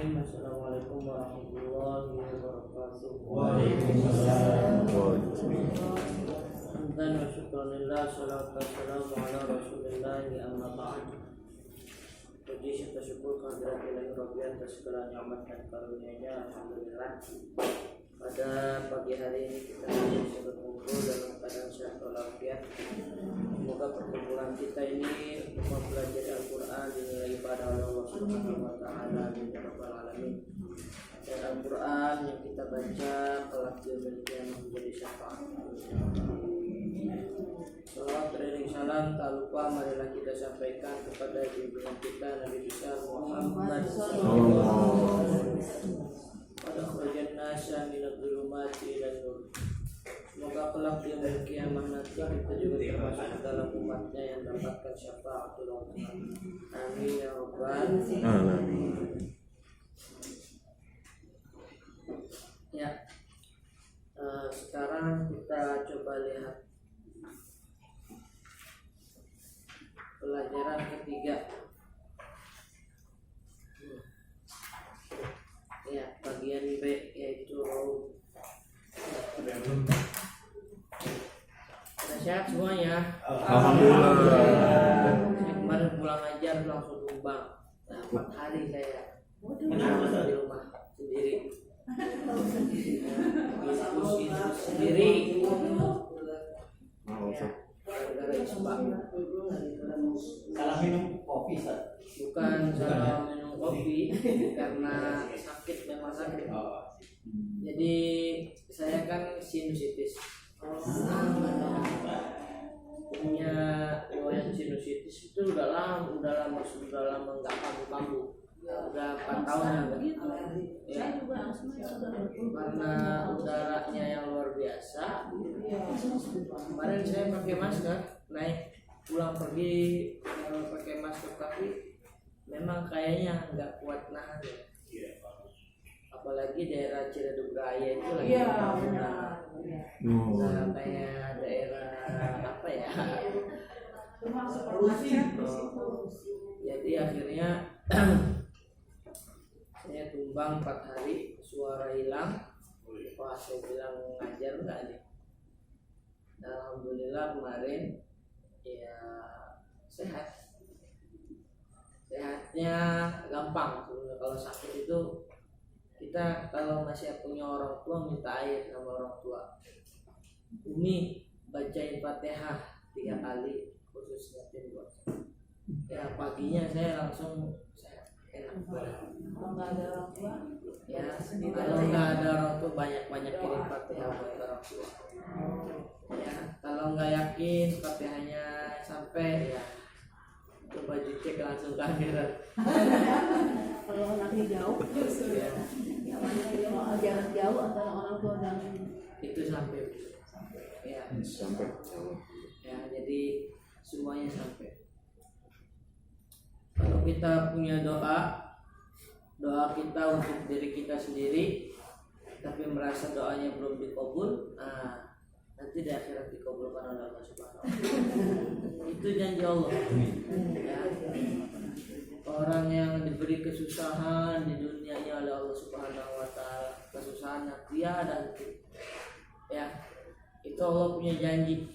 Bismillahirrahmanirrahim. Assalamualaikum warahmatullahi wabarakatuh. Waalaikumsalam. Dan wa syukurillah, salatu wassalamu ala rasulillah, amma ba'd. Puji serta syukur kehadirat Ilahi Rabbi atas segala nikmat dan karunia-Nya. Alhamdulillah. Pada pagi hari ini kita bisa berkumpul dalam keadaan sehat walafiat. Semoga perkumpulan kita ini untuk mempelajari Al-Quran dinilai ibadah oleh Allah Subhanahu wa Ta'ala. Amin ya rabbal alamin. Dan Al-Quran yang kita baca kelak yang menjadi syafaat. Salawat beriring salam tak lupa marilah kita sampaikan kepada junjungan kita Nabi besar Muhammad sallallahu alaihi wasallam. Pada kharajan nasa minad dhulumati ilan nur. Semoga kelak di hari kiamat nanti kita juga termasuk dalam umatnya yang mendapatkan syafaatul uzma. Amin ya rabbal alamin. Ya, sekarang kita coba lihat pelajaran ketiga. Ya, bagian B yaitu sehat semuanya. Alhamdulillah. Saya kemarin pulang ajar langsung tumbang. 4 hari saya di rumah sendiri. Diskusi sendiri. Gara-gara isbah. Salah minum kopi, Sat? Bukan salah minum kopi, karena sakit, memang sakit. Jadi saya kan sinusitis. Punya riwayat sinusitis itu udah lama nggak kambuh-kambuh. Udah 4 tahun ya. Karena udaranya yang luar biasa. Kemarin saya pakai masker, naik pulang pergi pakai masker, tapi memang kayaknya nggak kuat nahan ya. Apalagi daerah Ciledug Raya itu lagi pembangunan. Nah, kayak daerah apa ya? Jadi akhirnya saya tumbang 4 hari, suara hilang. Wah, saya bilang ngajar enggak nih? Nah, alhamdulillah kemarin ya sehat. Sehatnya gampang. Sebenarnya kalau sakit itu kita kalau masih punya orang tua minta air sama orang tua. Umi bacain Fatihah 3 kali khusus ngatin buat saya. Ya paginya saya langsung sehat, enak banget. Kalau nggak ada orang tua, Ya kalau nggak ada orang tua banyak kirim Fatihah buat orang tua. Ya kalau nggak yakin Fatihahnya sampai ya coba cek langsung ke akhirat. kalau anaknya jauh, Ya, yang mana kalau jarak jauh antara orang tua dan itu sampai. Ya. Sampai. Ya, jadi semuanya sampai. Kalau kita punya doa kita untuk diri kita sendiri, tapi merasa doanya belum dikabul, nanti di akhirat dikabulkan oleh Allah Subhanahu wa Ta'ala. Itu janji Allah. Ya. Orang yang diberi kesusahan di dunianya oleh Allah Subhanahu wa Ta'ala, kesusahan yang tiada henti. Ya, itu Allah punya janji.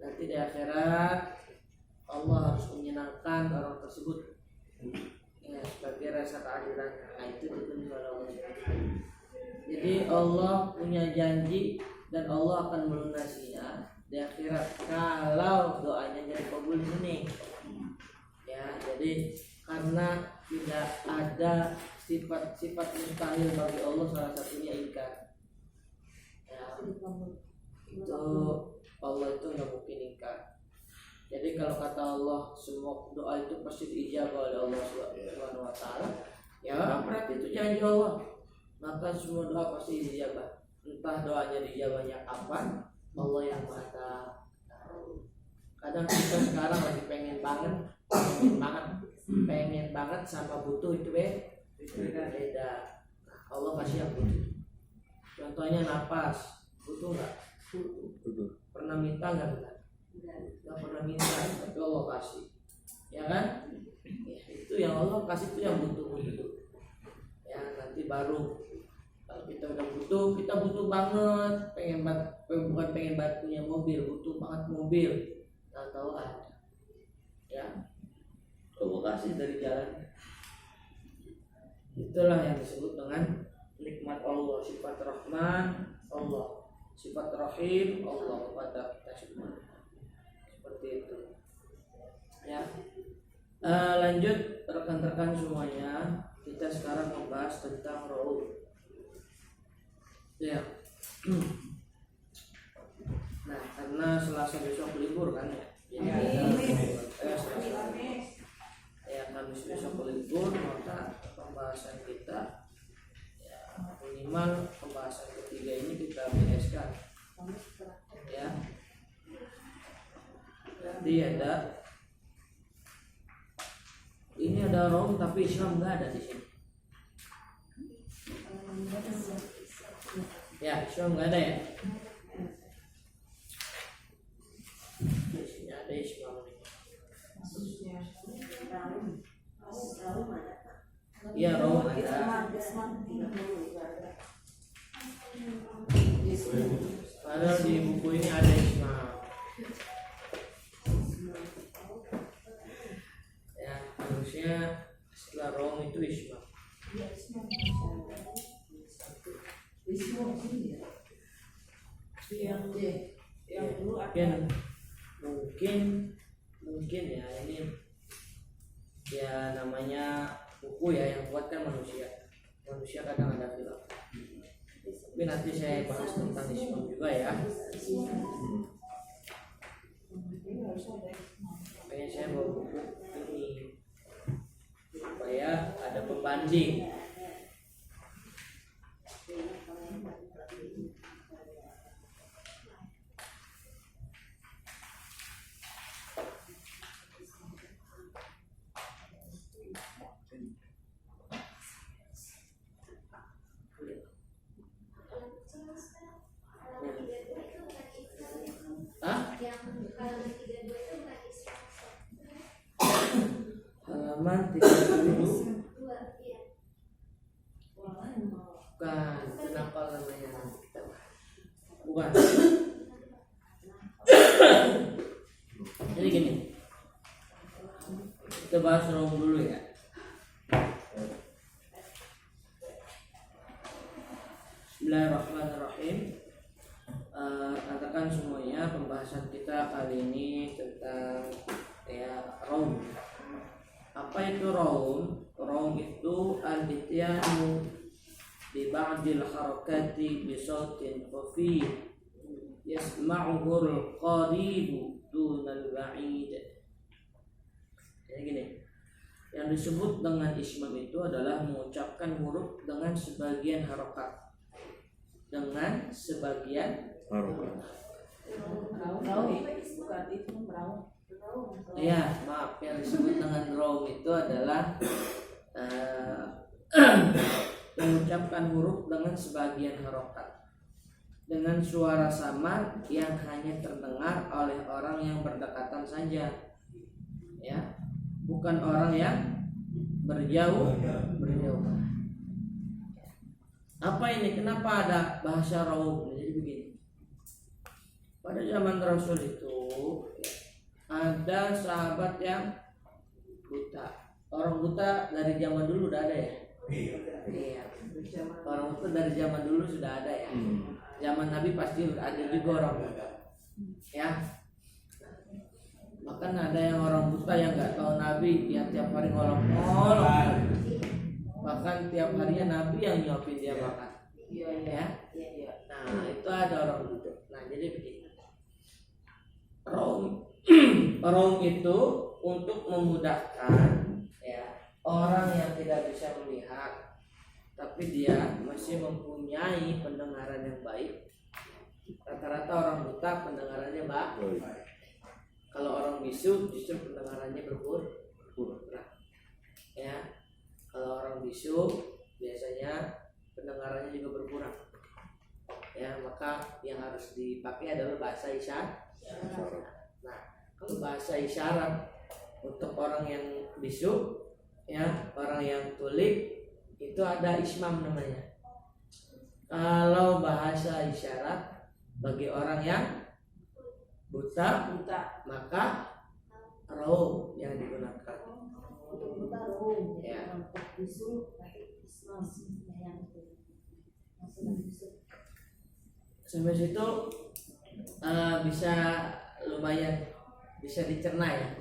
Nanti di akhirat Allah harus menyenangkan orang tersebut. Ya, sebagai rasa keadilan. Nah, itu dipenuhi oleh Allah. Jadi Allah punya janji dan Allah akan melunasinya di akhirat kalau doanya jadi kabul di sini. Ya, jadi karena tidak ada sifat-sifat mustahil bagi Allah, salah satunya ingkar. Ya, itu Allah itu nggak mungkin ingkar. Jadi kalau kata Allah semua doa itu pasti diijabah oleh Allah Subhanahu wa Ta'ala, ya berarti itu janji Allah. Maka semua doa pasti diijabah. Entah doanya diijabahnya kapan, Allah yang Maha tahu. Kadang kita sekarang lagi pengen banget sama butuh itu beda. Allah kasih yang butuh. Contohnya napas, butuh nggak? Butuh. Pernah minta nggak? Nggak pernah minta, tapi Allah kasih. Ya kan? Ya, itu yang Allah kasih itu yang butuh. baru. Kalau kita udah butuh, kita butuh banget, bukan pengen banget punya mobil, butuh banget mobil, tahu ada, ya, provokasi dari jalan. Itulah yang disebut dengan nikmat Allah, sifat Rahman Allah, sifat Rahim Allah kepada kita semua. Seperti itu. Ya. Lanjut rekan-rekan semuanya, kita sekarang membahas tentang Raud. Ya. Nah, karena Selasa besok libur kan ya. Jadi Kamis besok libur, maka pembahasan kita ya minimal pembahasan ketiga ini kita bereskan. Ya. Jadi ada Raud tapi Islam nggak ada di sini. Ya, Islam nggak ada ya. Di sini ada Islam. Iya, Raud ada. Padahal di buku ini ada Islam. Ya, harusnya setelah Raud itu Islam. Mungkin ya ini ya namanya buku ya, yang buat kan manusia kadang ada khilaf. Tapi nanti saya bahas tentang Islam juga ya. Makanya saya bawa buku ini supaya ada pembanding. Halaman 32. Bukan, kenapa namanya kita bukan. Jadi gini, kita bahas Raud dulu ya. Bismillahirrahmanirrahim. Katakan semuanya, pembahasan kita kali ini tentang ya Raud. Apa itu Raud? Raud itu al-ityanu bi ba'dil harakati bi sautin khafi yasma'uhu al-qarib dunal ba'id. Jadi gini, yang disebut dengan ismam itu adalah mengucapkan huruf dengan sebagian harokat, dengan sebagian ya, maaf, yang disebut dengan Raud itu adalah mengucapkan huruf dengan sebagian harokat, dengan suara samar yang hanya terdengar oleh orang yang berdekatan saja, ya, bukan orang yang berjauh. Apa ini? Kenapa ada bahasa Raud? Jadi begini. Pada zaman Rasul itu ada sahabat yang buta. Orang buta dari zaman dulu udah ada ya? Iya. Orang buta dari zaman dulu sudah ada ya. Zaman Nabi pasti ada juga orang buta. Ya. Bahkan ada yang orang buta yang nggak tahu Nabi, yang tiap hari ngolok-ngolok. Bahkan tiap harinya Nabi yang nyuapin dia makan. Ya. Nah, itu ada orang buta. Nah, jadi begini. Raud itu untuk memudahkan ya orang yang tidak bisa melihat tapi dia masih mempunyai pendengaran yang baik. Rata-rata orang buta pendengarannya baik. Kalau orang bisu justru pendengarannya berkurang. Ya, kalau orang bisu biasanya pendengarannya juga berkurang. Ya, maka yang harus dipakai adalah bahasa isyarat. Nah, kalau bahasa isyarat untuk orang yang bisu, ya, orang yang tuli, itu ada ismam namanya. Kalau bahasa isyarat bagi orang yang buta, maka raum yang digunakan. Ya. Sampai situ bisa lumayan bisa dicerna ya.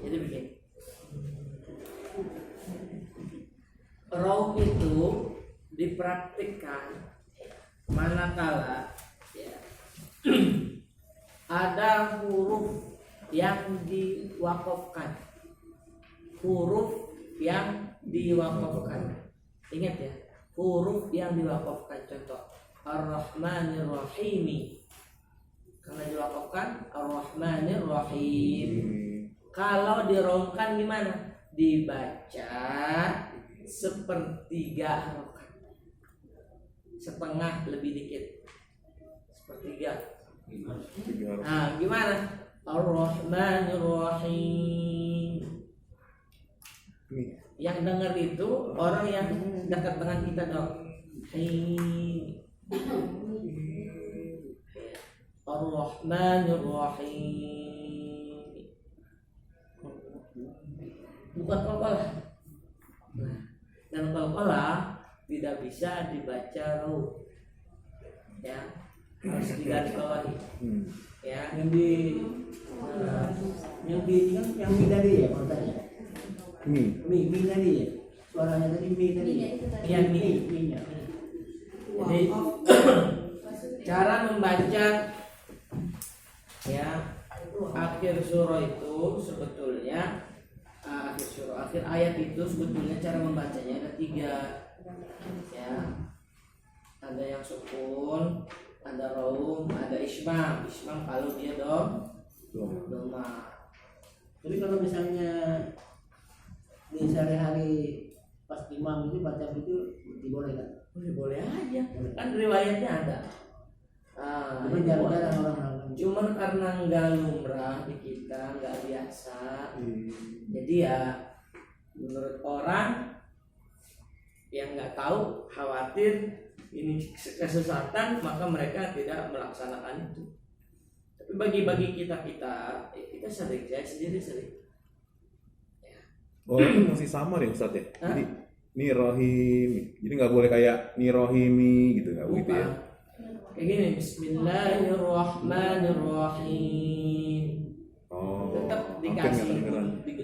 Jadi begini. Raum itu dipraktikkan manakala ya, ada huruf yang diwakafkan. Huruf yang diwakafkan. Ingat ya, huruf yang diwakafkan. Contoh Ar-Rahmanir Rahim. Karena diwakafkan Ar-Rahmanir Rahim. Kalau diraumkan gimana? Dibaca sepertiga harokat, setengah lebih dikit, sepertiga. Nah, gimana? Ar-Rahmanir Rahim. Yang dengar itu orang yang dekat dengan kita dong. Ar-Rahmanir Rahim. Bukan qalqalah. Nah, dan qalqalah tidak bisa dibaca raum. Ya, harus digarisbawahi. Ya, Yang mi tadi ya kalau tadi. Mi tadi ya. Suaranya tadi mi tadi. Iya, mi-nya. Jadi cara membaca ya akhir surah itu sebetulnya akhir ayat itu sebetulnya cara membacanya ada 3 ya. Ada yang sukun, ada raum, ada ismam. Ismam kalau dia doma. Tapi kalau misalnya di sehari-hari pas imam itu baca itu dibolehkan. Boleh aja. Kan riwayatnya ada. Tapi jarang-jarang orang melakukan. Cuman karena nggak lumrah di kita, nggak biasa. Jadi ya menurut orang yang nggak tahu, khawatir ini kesesatan, maka mereka tidak melaksanakan itu. Tapi bagi kita sering, saya sendiri sering. Oh, itu masih sama deh Ustaz ya. Jadi ni rohim, jadi nggak boleh kayak ni rohimi gitu, nggak begitu ya? Kayak gini, Bismillahirrahmanirrahim. Oh, Tetap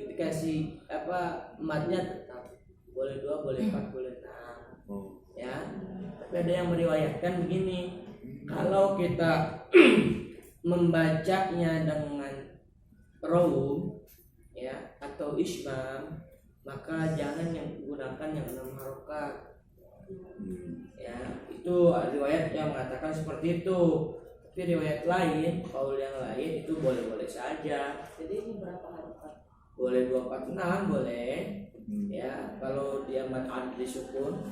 dikasih apa matnya tetap boleh 2, boleh 4, boleh 6. Oh. Ya, tapi ada yang meriwayatkan begini, kalau kita membacanya dengan raum ya atau ismam, maka jangan yang gunakan yang 6 harokat. Ya, itu riwayat yang mengatakan seperti itu. Tapi riwayat lain, kaul yang lain itu boleh-boleh saja. Jadi ini berapa harokat? Boleh 2, 4, 6 boleh. Ya, kalau dia mad adli sukun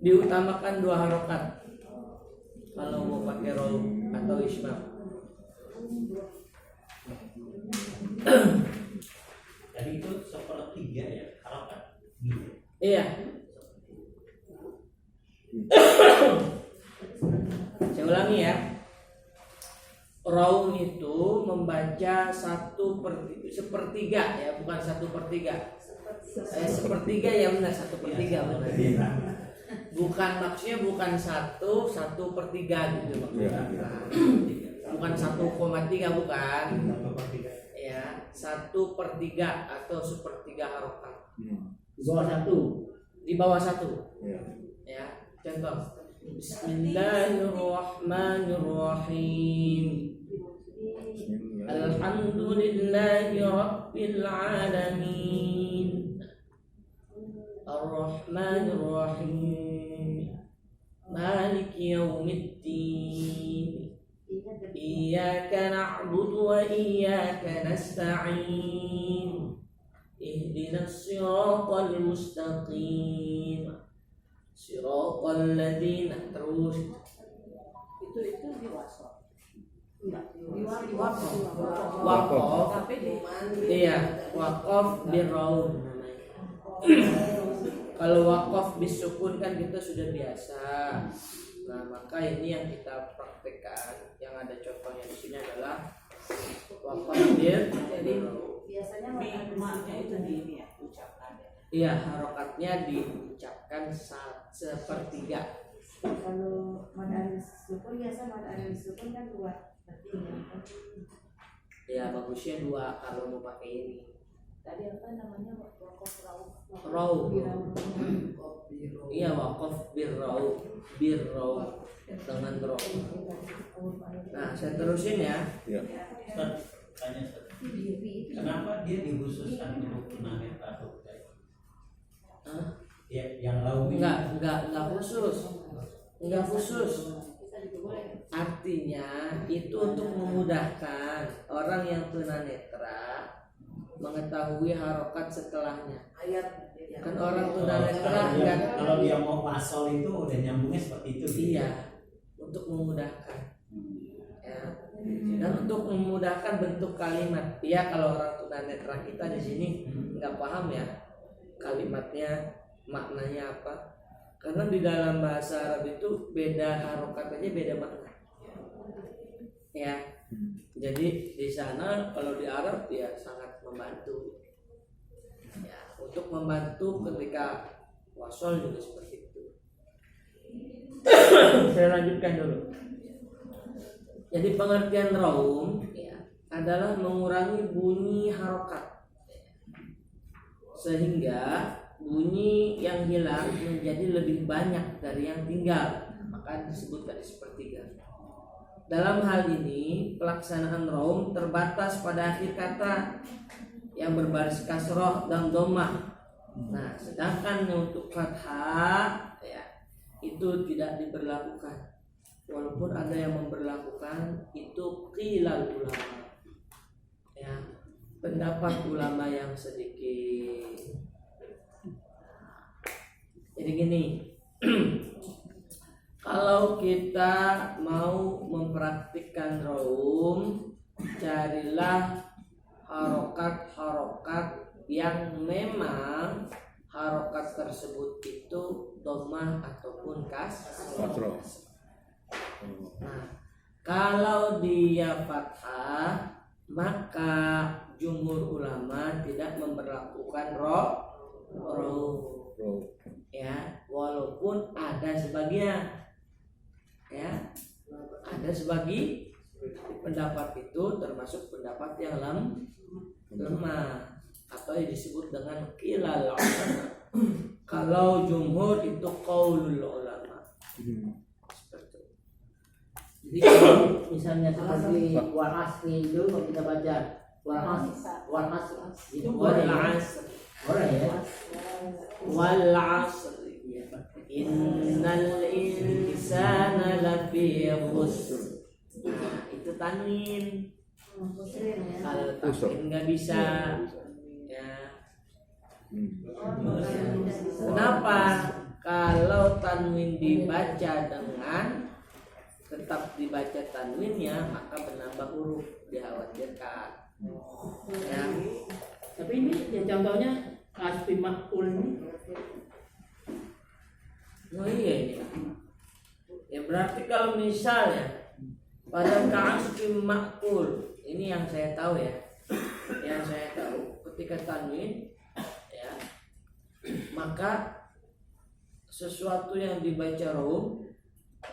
diutamakan 2 harokat. Kalau mau pakai raum atau ismam. Jadi itu sepertiga ya harokat. Iya. Saya ulangi ya. Raum itu membaca 1/3 ya, bukan 1/3. Sepertiga ya benar, 1/3 benar. Bukan maksudnya bukan 1/3 gitu maksudnya. Bukan 1,3 bukan. Ya, 1/3 atau 1/3 harokat. Di bawah 1. Di bawah 1. Ya. Ya, contoh. Bismillahirrahmanirrahim. Alhamdulillahi Rabbil Alamin. Ar-Rahmanir-Rahim. Maliki Yawmiddin. Iyyaka na'budu wa iyyaka nasta'in. Ihdinas siratal mustaqim. Siratal ladzina terus. Itu di wasaf. Enggak, di Waqaf. Tapi di Iya, waqaf birraum namanya. Kalau wakaf bisukun kan kita sudah biasa. Nah, maka ini yang kita praktekkan. Yang ada contohnya di sini adalah wakaf bir. Jadi Biasanya maknya itu di ini ya, ucapkan ya. iya, harokatnya diucapkan sepertiga. kalau mad alif sukun biasa mad alif sukun kan 2 berarti Ya bagusnya 2 kalau mau pakai ini. tadi apa namanya wakaf rauf. Rauf. Rauf. Iya, wakaf birrau dengan roh. Nah, saya terusin ya. Ya. Ustaz, tanya Ustaz. Kenapa dia dikhususkan untuk tunanetra atau bukan? Hah? Ya, yang lalu Enggak khusus. Enggak khusus. Bisa boleh. Artinya itu untuk memudahkan orang yang tunanetra mengetahui harokat setelahnya. Ayat Kan orang tunanetra kalau dia mau pasol itu udah nyambungnya seperti itu. iya, untuk memudahkan. Ya. Dan untuk memudahkan bentuk kalimat. Ya, kalau orang tunanetra kita di sini nggak paham ya kalimatnya maknanya apa. Karena di dalam bahasa Arab itu beda harokat aja beda makna. Ya. Jadi di sana kalau di Arab ya sangat membantu. Ya, untuk membantu ketika wasol juga seperti itu. Saya lanjutkan dulu. Jadi pengertian raum ya, adalah mengurangi bunyi harokat sehingga bunyi yang hilang menjadi lebih banyak dari yang tinggal, maka disebut tadi sepertiga. Dalam hal ini pelaksanaan raum terbatas pada akhir kata yang berbaris kasroh dan dhammah. Nah, sedangkan untuk fathah ya, itu tidak diberlakukan. Walaupun ada yang memberlakukan, itu qilal ulama. Ya, pendapat ulama yang sedikit. Jadi gini, kalau kita mau mempraktikkan raum, carilah harokat-harokat yang memang harokat tersebut itu dhammah ataupun kasroh. Nah, kalau dia fathah, maka jumhur ulama tidak memberlakukan raum. Ya, walaupun ada sebagian, ya, ada sebagian pendapat itu termasuk pendapat yang lemah atau yang disebut dengan qilal ulama. Kalau jumhur itu qaulul ulama. Seperti. Jadi kalau misalnya seperti wal asri itu kalau kita baca wal asri itu boleh ya? Wal 'asr innal insana lafi khusr. Nah, itu tanwin. Kalau tanwin nggak bisa ya. Kenapa? Kalau tanwin dibaca dengan tetap dibaca tanwinnya, maka menambah huruf, dikhawatirkan ya. Tapi ini ya contohnya kasbi makul ini. Oh iya ini. Ya berarti kalau misalnya pada kasbi makul, ini yang saya tahu ya. Yang saya tahu ketika tanwin ya, maka sesuatu yang dibaca raum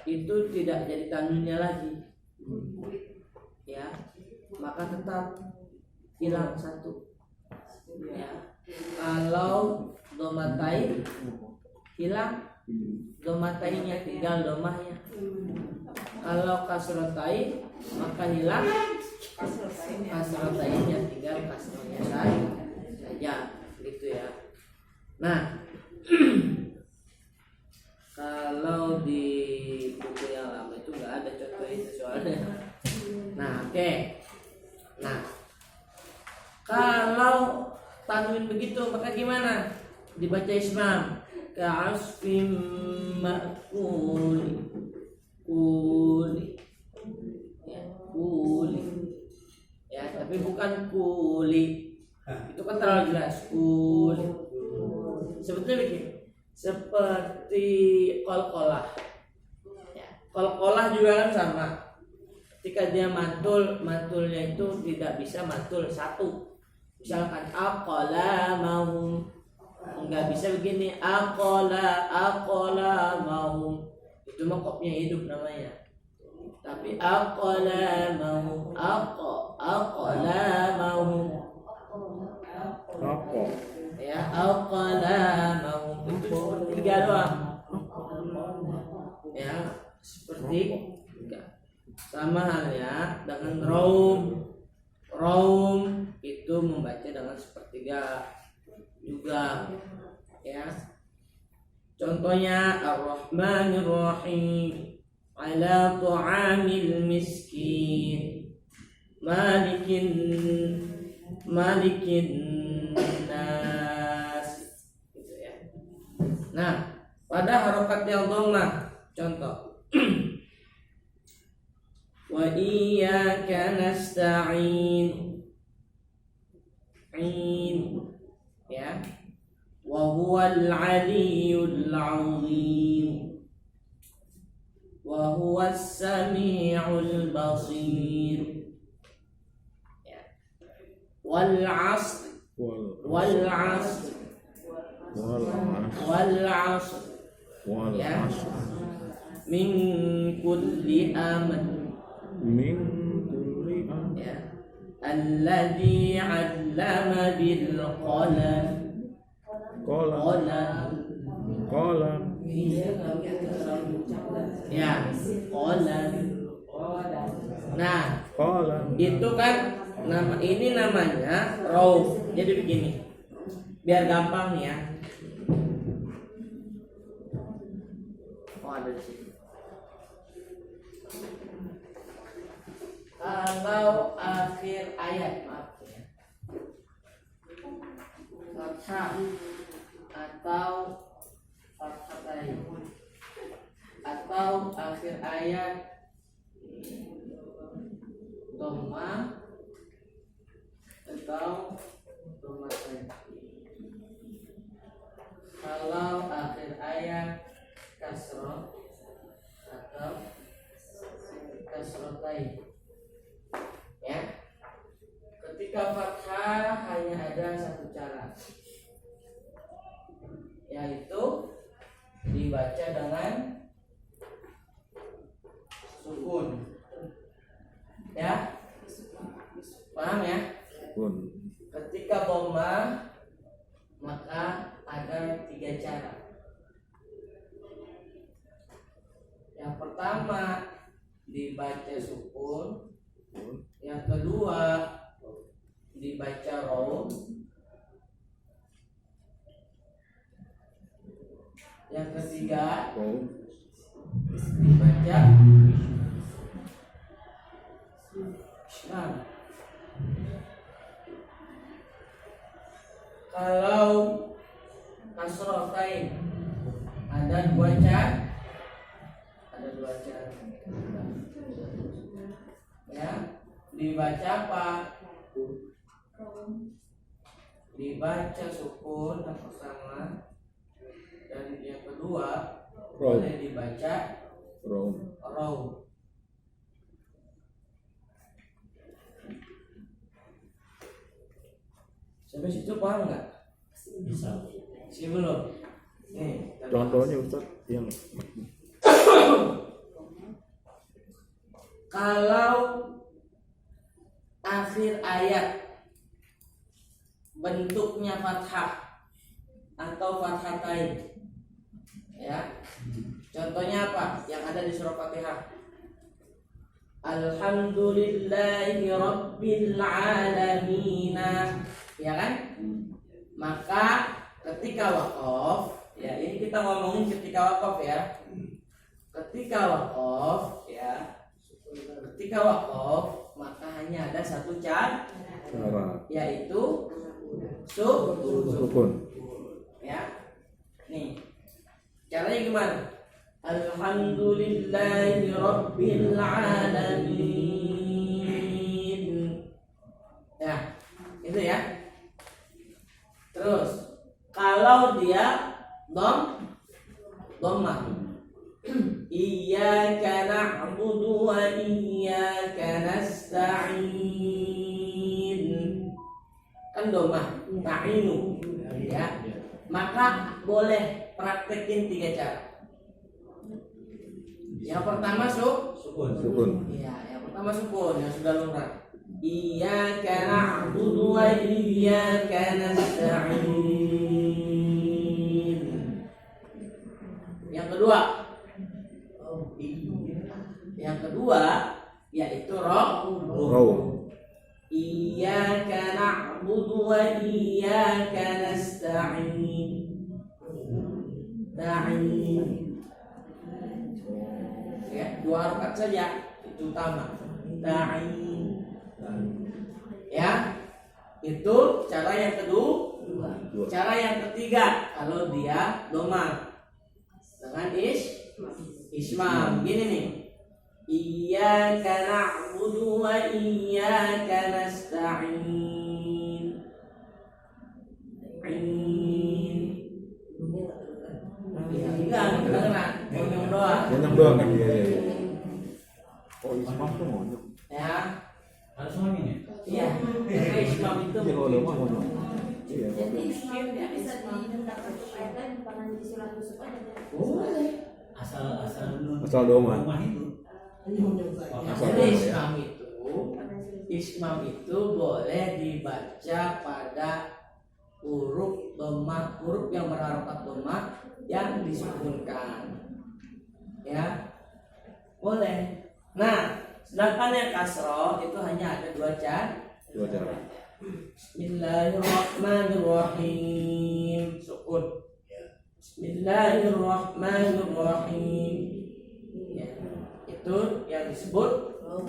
itu tidak jadi tanwinnya lagi. Ya, maka tetap hilang satu. Ya. Kalau domatain hilang, domatainya tinggal domahnya. Kalau kasrotain maka hilang, kasrotainnya tinggal kasronya saja, gitu ya. Nah, kalau di buku yang lama itu nggak ada contoh itu soalnya. Nah, oke. Nah, kalau tanwin begitu maka gimana? Dibaca ismam ka'asfim ma'kuli kuli ya, kuli ya, tapi bukan kuli, itu kan terlalu jelas kuli Sebetulnya begini, seperti qalqalah. Ya, qalqalah juga kan sama. Ketika dia mantul, mantulnya itu tidak bisa mantul satu. Misalkan aqala mau, nggak bisa begini aqala mau, itu mah kopnya hidup namanya. Tapi aqala mau, aqala mau, Apa? ya aqala mau, itu seperti tiga doang. Ya, seperti tiga. Sama halnya dengan raum itu membaca dengan sepertiga juga, ya. Contohnya Ar-Rahmanir Rahim, ala ta'amil miskin, malikin nas, gitu ya. Nah, pada harokat yang dhammah, contoh wa iyyaka nasta'in, ya, wa huwal aliyyul 'azim, wa huwas sami'ul basir, ya. Wal 'asr, wal 'asr, wal 'asr, ya. Min kulli amr, Min kulli ya. Alladzi 'allama bil qalam, qalam, ya, qalam. Nah, itu kan ini namanya rauf. Jadi begini, biar gampang nih ya. Oh, ada di sini. Kalau akhir ayat, maaf ya, fathah atau fathatain, atau akhir ayat dhamma atau dhammatain. Kalau akhir ayat kasrah atau kasratain, ya. Ketika fathah hanya ada satu cara, yaitu dibaca dengan sukun, ya. Paham ya? Ketika dhammah maka ada tiga cara. Yang pertama dibaca sukun, yang kedua dibaca raum, yang ketiga dibaca Islam. Kalau kasrotain ada dua cara, ya. Dibaca apa? Dibaca sukun yang pertama, dan yang kedua boleh dibaca raum. Sampai situ paham nggak? Bisa. Si belum? Nih, Contohnya Ustaz yang kalau akhir ayat bentuknya fathah atau fathatain, ya. Contohnya apa? Yang ada di surah Fatihah. Alhamdulillahi rabbil alamin, ya kan? Maka ketika waqaf, ya ini kita ngomongin ketika waqaf ya. Ketika waqaf, ya. Ketika waqaf maka hanya ada satu cara, yaitu sukun. Ya. Nih. Caranya gimana? Alhamdulillahi rabbil alamin. Ya, itu ya. Terus kalau dia Dhammah. Iyyaka na'budu wa iyyaka nasta'in. Kan dhammah, ta'inu. Ya. Maka boleh praktekin 3 cara. Yang pertama Sukun. iya, yang pertama sukun yang sudah lumrah. Iyyaka na'budu wa iyyaka nasta'in. Yang kedua yaitu Roh. Iyyaka na'budu wa iyyaka nasta'in. Ya, 2 rakaat saja itu utama. Ya, itu cara yang kedua. Cara yang ketiga kalau dia dhammah dengan ismam gini nih. Iyyaka na'budu wa iyyaka nasta'in. Enggak kedengeran. Ngomong doang. Monyong doang kan dia. Oh, ismam tuh monyong. Ya. Harus ngomong ya? Iya. Karena ismam itu Iya, kalau lemah monyong. Iya. Jadi Islam itu bisa didengar ayat lain bukan hanya di surat Yusuf aja. boleh. Asal doang. Jadi ismam itu boleh dibaca pada huruf dhammah, huruf yang berharokat dhammah yang disukunkan. Ya. Boleh. Nah, sedangkan yang kasroh itu hanya ada 2 cara. 2 cara. Bismillahirrahmanirrahim. Sukun. Bismillahirrahmanirrahim. Ya. Itu yang disebut Roh.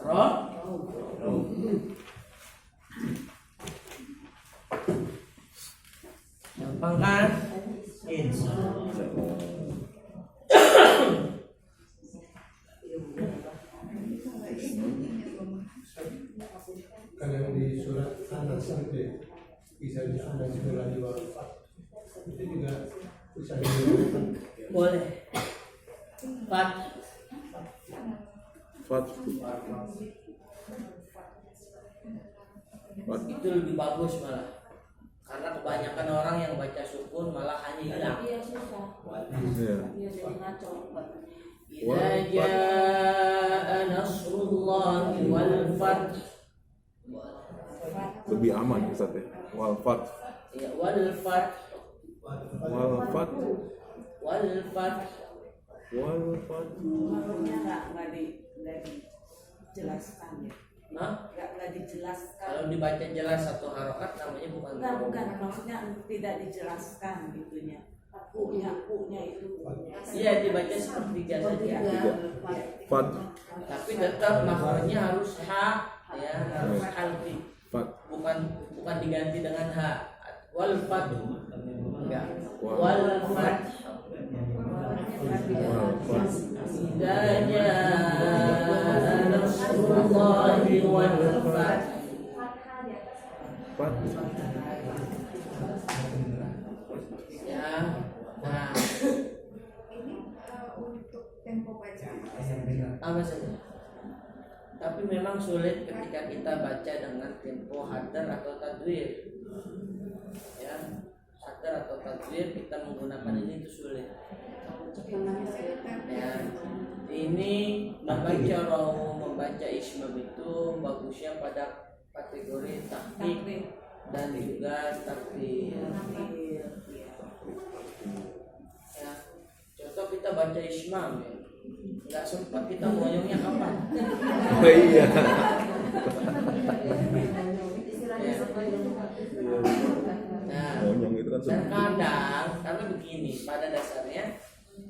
roh. Gampang kan? Kan yang di surat Anas itu ya, bisa di Anas surat di wafat itu juga bisa dilakukan. Boleh. Fat. Fat. Itu lebih bagus malah. Karena kebanyakan orang yang baca sukun malah hanya hilang. Iya susah. Iya. Iya jadi ngaco. Idza jaa nasrullahi wal fath. Lebih aman Ustaz ya. Wal fat. Ya, wal fath. Wal fat. Wal fath. Wal fat. Makanya nggak dijelaskan ya. Nah, Nggak dijelaskan. kalau dibaca jelas satu harokat namanya bukan Enggak, bukan. Maksudnya tidak dijelaskan gitunya. Punya itu. Iya, dibaca sepertiga saja. Fat. Tapi tetap makhrajnya harus ha, ya, harus alfi. Fat. Bukan diganti dengan ha. Wal fath. Enggak. Wal. Wal fath. Wal fat. Idza jaa nasrullahi wal fath. Fat. Ya. Nah, Ini untuk tempo bacaan. apa saja. Tapi memang sulit ketika kita baca dengan tempo hadar atau tadwir. Ya, hadar atau tadwir kita menggunakan ini itu sulit. Ya, ini membaca roh, membaca ismam itu bagusnya pada kategori tahqiq dan juga takdir. Ya, contoh kita baca ismam ya. Nggak sempat kita moyongnya kapan? Oh iya. Nah, Monyong itu kan dan kadang karena begini, pada dasarnya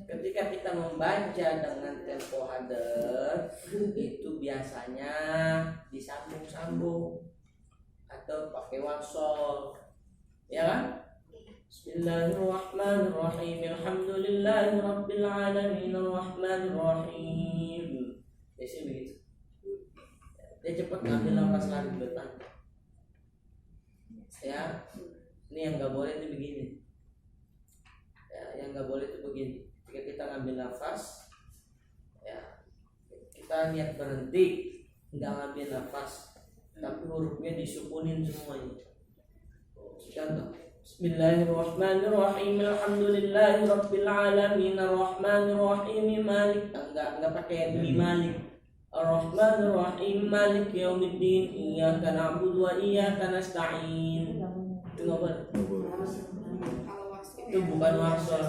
ketika kita membaca dengan tempo hadar itu biasanya disambung-sambung atau pakai wasol, ya kan? Bismillahirrahmanirrahim. Alhamdulillahirabbil alamin arrahmanirrahim. Biasanya begitu. Dia cepat ngambil nafas lagi bertahan. Ya. Ini yang nggak boleh itu begini. Ya, yang nggak boleh itu begini. Ketika kita ngambil nafas, ya kita niat berhenti, nggak ngambil nafas, tapi hurufnya disukunin semuanya. Contoh. Bismillahirrahmanirrahim. Alhamdulillahirabbil alamin arrahmanirrahim malik. Enggak pakai mi malik. Arrahmanirrahim malik yaumiddin iyyaka na'budu wa iyyaka nasta'in. Itu enggak boleh. Itu bukan wasol.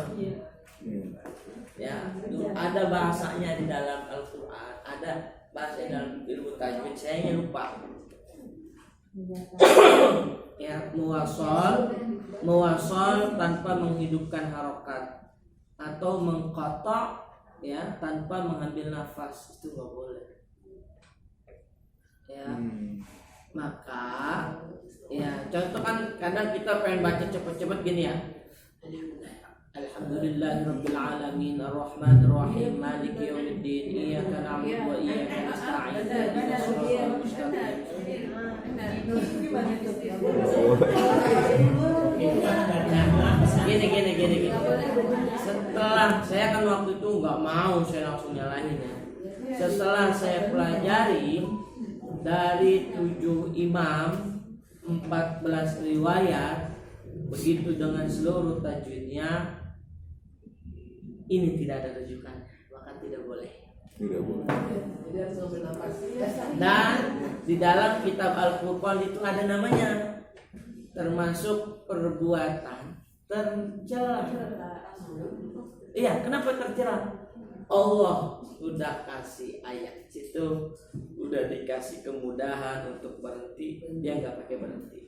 Ya, itu ada bahasanya di dalam Al-Qur'an, ada bahasa dalam ilmu tajwid. Saya lupa. Ya, muwasol tanpa menghidupkan harokat atau mengkotok ya tanpa mengambil nafas, itu nggak boleh ya. Maka ya contoh kan kadang kita pengen baca cepet-cepet gini ya, Alhamdulillahirabbil alamin arrahmanirrahim maliki yaumiddin iyyaka na'budu wa iyyaka nasta'in ihdinas siratal mustaqim. Gini. Setelah saya kan waktu itu nggak mau saya langsung nyalahin ya. Setelah saya pelajari dari 7 imam 14 riwayat begitu dengan seluruh tajwidnya, ini tidak ada rujukan, maka tidak boleh. Tidak boleh. Dan di dalam kitab Al-Furqan itu ada namanya, termasuk perbuatan tercela. Iya, kenapa tercela? Allah sudah kasih ayat situ, udah dikasih kemudahan untuk berhenti, dia nggak pakai berhenti.